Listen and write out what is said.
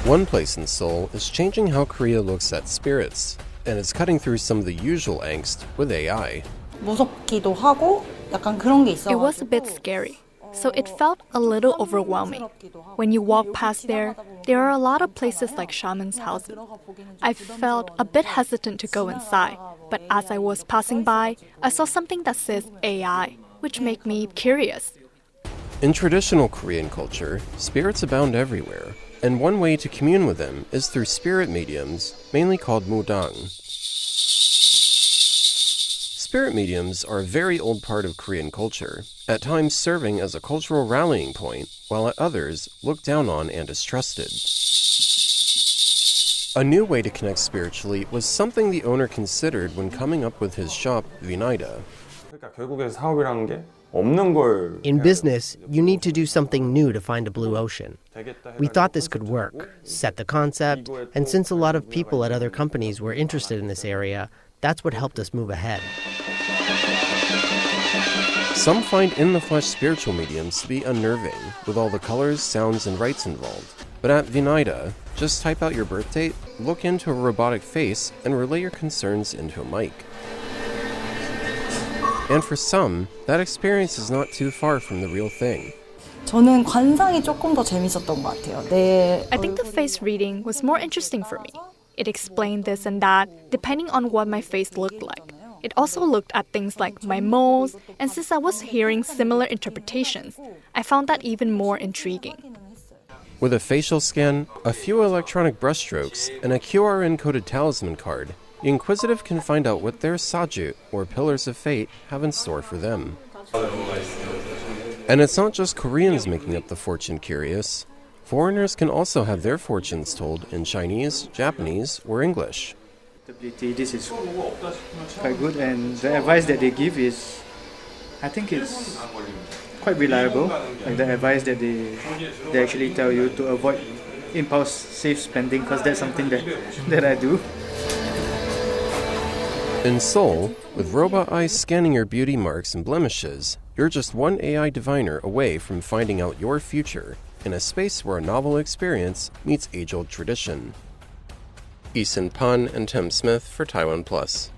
One place in Seoul is changing how Korea looks at spirits, and it's cutting through some of the usual angst with AI. 무섭기도 하고 약간 그런 게 있어. It was a bit scary, so it felt a little overwhelming. When you walk past there are a lot of places like shamans' houses. I felt a bit hesitant to go inside, but as I was passing by, I saw something that says AI, which made me curious. In traditional Korean culture, spirits abound everywhere, and one way to commune with them is through spirit mediums, mainly called Mudang. Spirit mediums are a very old part of Korean culture, at times serving as a cultural rallying point, while at others looked down on and distrusted. A new way to connect spiritually was something the owner considered when coming up with his shop, Vinaida. In business, you need to do something new to find a blue ocean. We thought this could work, set the concept, and since a lot of people at other companies were interested in this area, that's what helped us move ahead. Some find in-the-flesh spiritual mediums to be unnerving, with all the colors, sounds, and rites involved. But at Vinaida, just type out your birth date, look into a robotic face, and relay your concerns into a mic. And for some, that experience is not too far from the real thing. 저는 관상이 조금 더 재밌었던 것 같아요. I think the face reading was more interesting for me. It explained this and that, depending on what my face looked like. It also looked at things like my moles, and since I was hearing similar interpretations, I found that even more intriguing. With a facial scan, a few electronic brushstrokes, and a QR-encoded talisman card, the inquisitive can find out what their saju, or pillars of fate, have in store for them. And it's not just Koreans making up the fortune curious. Foreigners can also have their fortunes told in Chinese, Japanese, or English. This is quite good, and the advice that they give is, I think it's quite reliable. Like the advice that they actually tell you to avoid impulsive spending, because that's something that I do. In Seoul, with robot eyes scanning your beauty marks and blemishes, you're just one AI diviner away from finding out your future in a space where a novel experience meets age-old tradition. Eason Pan and Tim Smith for TaiwanPlus.